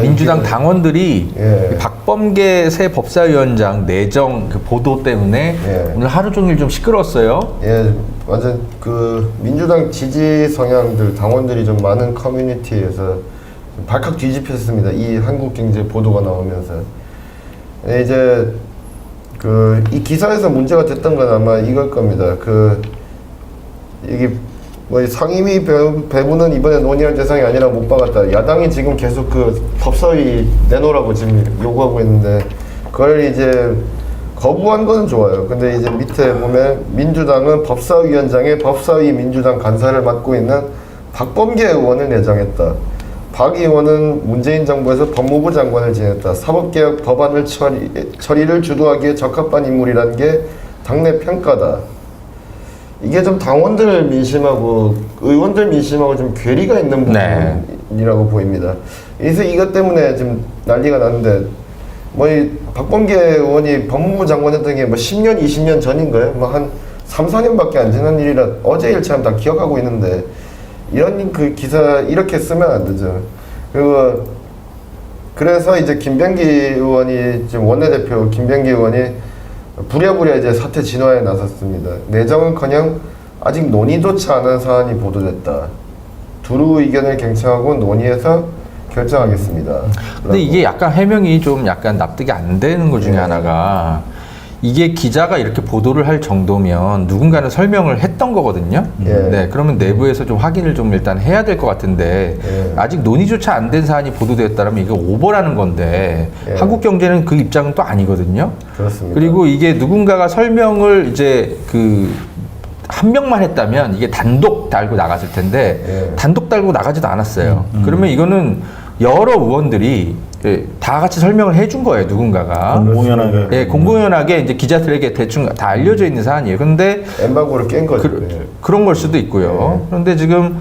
민주당 당원들이 박범계 새 법사위원장 내정 그 보도 때문에 오늘 하루 종일 좀 시끄러웠어요. 완전 그 민주당 지지 성향들 당원들이 좀 많은 커뮤니티에서 발칵 뒤집혔습니다. 이 한국경제 보도가 나오면서 이제 그 이 기사에서 문제가 됐던 건 아마 이걸 겁니다. 이게 뭐 상임위 배분은 이번에 논의할 대상이 아니라 못 박았다. 야당이 지금 계속 그 법사위 내놓으라고 지금 요구하고 있는데 그걸 이제 거부한 건 좋아요. 근데 이제 밑에 보면 민주당은 법사위원장에 법사위 민주당 간사를 맡고 있는 박범계 의원을 내정했다. 박 의원은 문재인 정부에서 법무부 장관을 지냈다. 사법개혁 법안을 처리를 주도하기에 적합한 인물이라는 게 당내 평가다. 이게 좀 당원들 민심하고 의원들 민심하고 좀 괴리가 있는 부분이라고 보입니다. 그래서 이것 때문에 지금 난리가 났는데 뭐 이 박범계 의원이 법무부 장관 했던 게 뭐 10년, 20년 전인가요? 뭐 한 3, 4년밖에 안 지난 일이라 어제 일처럼 다 기억하고 있는데 이런 그 기사 이렇게 쓰면 안 되죠. 그리고 그래서 이제 김병기 의원이 지금 원내대표 김병기 의원이 부랴부랴 이제 사퇴 진화에 나섰습니다. 내정은커녕 아직 논의조차 안 한 사안이 보도됐다. 두루 의견을 경청하고 논의해서 결정하겠습니다. 근데 이게 약간 해명이 좀 약간 납득이 안 되는 것 중에 하나가 이게 기자가 이렇게 보도를 할 정도면 누군가는 설명을 했던 거거든요. 네, 그러면 내부에서 좀 확인을 좀 일단 해야 될 것 같은데 아직 논의조차 안 된 사안이 보도됐다면 이게 오버라는 건데 한국경제는 그 입장은 또 아니거든요. 그렇습니다. 그리고 이게 누군가가 설명을 이제 한 명만 했다면 이게 단독 달고 나갔을 텐데 단독 달고 나가지도 않았어요. 그러면 이거는 여러 의원들이 다 같이 설명을 해준 거예요, 누군가가. 공공연하게. 공공연하게 이제 기자들에게 대충 다 알려져 있는 사안이에요. 근데 엠바고를 깬 거죠. 그런 걸 수도 있고요. 그런데 지금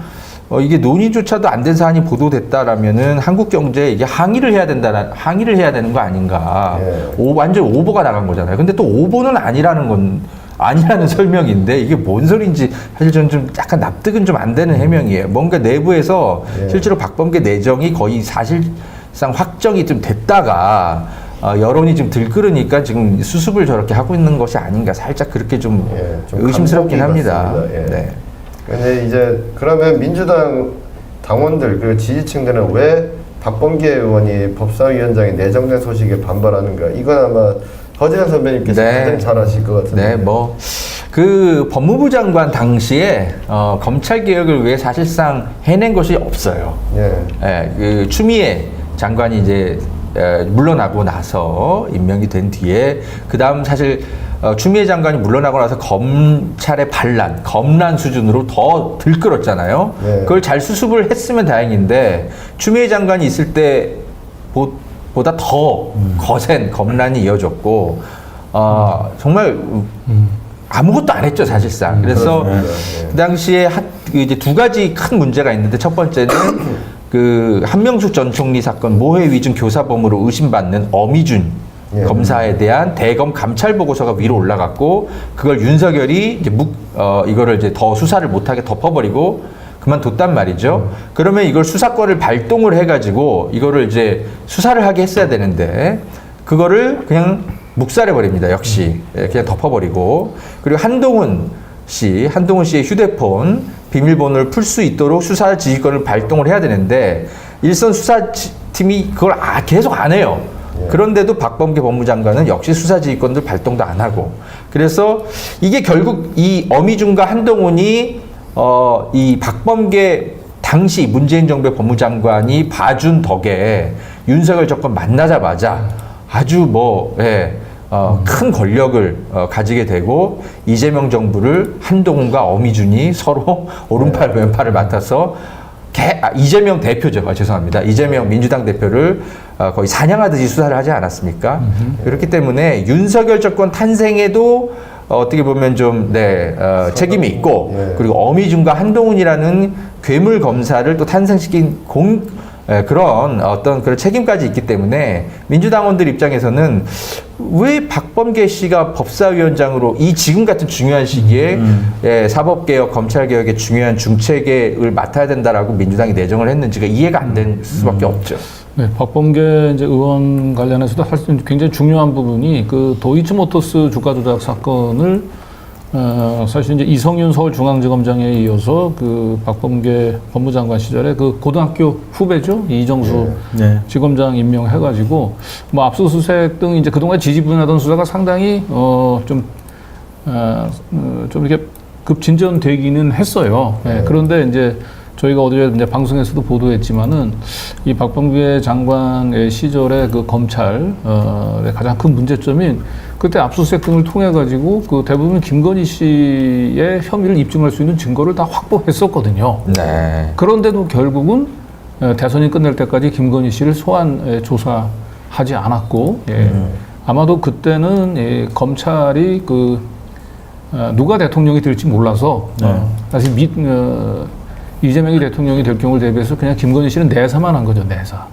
이게 논의조차도 안 된 사안이 보도됐다라면은 한국경제에 이게 항의를 해야 되는 거 아닌가. 완전 오보가 나간 거잖아요. 근데 또 오보는 아니라는 설명인데 이게 뭔 소리인지 사실 저는 좀 약간 납득은 좀 안 되는 해명이에요. 뭔가 내부에서 실제로 박범계 내정이 거의 사실상 확정이 좀 됐다가 여론이 좀 들끓으니까 지금 수습을 저렇게 하고 있는 것이 아닌가 살짝 그렇게 좀 의심스럽긴 합니다. 근데 이제 그러면 민주당 당원들 그리고 지지층들은 왜 박범계 의원이 법사위원장에 내정된 소식에 반발하는가? 이건 아마 허재현 선배님께서 가장 잘 아실 것 같은데. 그 법무부 장관 당시에 검찰 개혁을 위해 사실상 해낸 것이 없어요. 그 추미애 장관이 이제 물러나고 나서 임명이 된 뒤에 그 다음 사실 추미애 장관이 물러나고 나서 검찰의 검란 수준으로 더 들끓었잖아요. 그걸 잘 수습을 했으면 다행인데 추미애 장관이 있을 때 보다 더 거센 검란이 이어졌고 정말 아무것도 안 했죠, 사실상. 그래서 그 당시에 이제 두 가지 큰 문제가 있는데 첫 번째는 그 한명숙 전 총리 사건 모해 위증 교사범으로 의심받는 어미준 검사에 대한 대검 감찰 보고서가 위로 올라갔고 그걸 윤석열이 이제 이거를 이제 더 수사를 못하게 덮어버리고 그만뒀단 말이죠. 그러면 이걸 수사권을 발동을 해가지고 이거를 이제 수사를 하게 했어야 되는데 그거를 그냥 묵살해버립니다. 역시 그냥 덮어버리고 그리고 한동훈 씨의 휴대폰 비밀번호를 풀 수 있도록 수사 지휘권을 발동을 해야 되는데 일선 수사팀이 그걸 계속 안 해요. 그런데도 박범계 법무장관은 역시 수사 지휘권들 발동도 안 하고 그래서 이게 결국 이 어미준과 한동훈이 이 박범계 당시 문재인 정부의 법무장관이 봐준 덕에 윤석열 정권 만나자마자 아주 큰 권력을 가지게 되고 이재명 정부를 한동훈과 어미준이 서로 오른팔 왼팔을 맡아서 이재명 대표죠. 죄송합니다. 이재명 민주당 대표를 거의 사냥하듯이 수사를 하지 않았습니까? 그렇기 때문에 윤석열 정권 탄생에도 어떻게 보면 좀 책임이 있고 그리고 어미준과 한동훈이라는 괴물 검사를 또 탄생시킨 그런 그런 책임까지 있기 때문에 민주당원들 입장에서는 왜 박범계 씨가 법사위원장으로 이 지금 같은 중요한 시기에 사법개혁, 검찰개혁의 중요한 중책을 맡아야 된다라고 민주당이 내정을 했는지가 이해가 안 될 수밖에 없죠. 네, 박범계 이제 의원 관련해서도 사실 굉장히 중요한 부분이 그 도이치모터스 주가 조작 사건을 사실 이제 이성윤 서울중앙지검장에 이어서 그 박범계 법무장관 시절에 그 고등학교 후배죠 이정수 네. 지검장 임명해가지고 뭐 압수수색 등 이제 그동안 지지부진하던 수사가 상당히 좀 이렇게 급진전되기는 했어요. 네, 그런데 이제 저희가 어제 이제 방송에서도 보도했지만은 이 박범계 장관의 시절에 그 검찰의 가장 큰 문제점인 그때 압수수색 등을 통해 가지고 그 대부분 김건희 씨의 혐의를 입증할 수 있는 증거를 다 확보했었거든요. 네. 그런데도 결국은 대선이 끝날 때까지 김건희 씨를 소환 조사하지 않았고, 예. 아마도 그때는 예, 검찰이 그 누가 대통령이 될지 몰라서 사실 이재명이 대통령이 될 경우를 대비해서 그냥 김건희 씨는 내사만 한 거죠, 내사.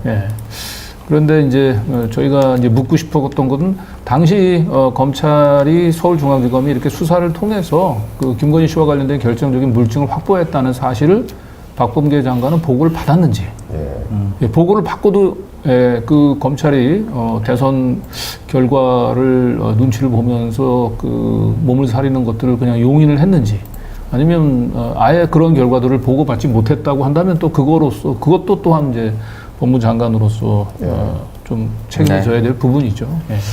예. 그런데 이제 저희가 이제 묻고 싶었던 것은 당시 검찰이 서울중앙지검이 이렇게 수사를 통해서 그 김건희 씨와 관련된 결정적인 물증을 확보했다는 사실을 박범계 장관은 보고를 받았는지, 예, 보고를 받고도 예, 그 검찰이 대선 결과를 눈치를 보면서 그 몸을 사리는 것들을 그냥 용인을 했는지. 아니면 아예 그런 결과들을 보고받지 못했다고 한다면 또 그것도 또한 이제 법무장관으로서 좀 책임져야 될 부분이죠. 예.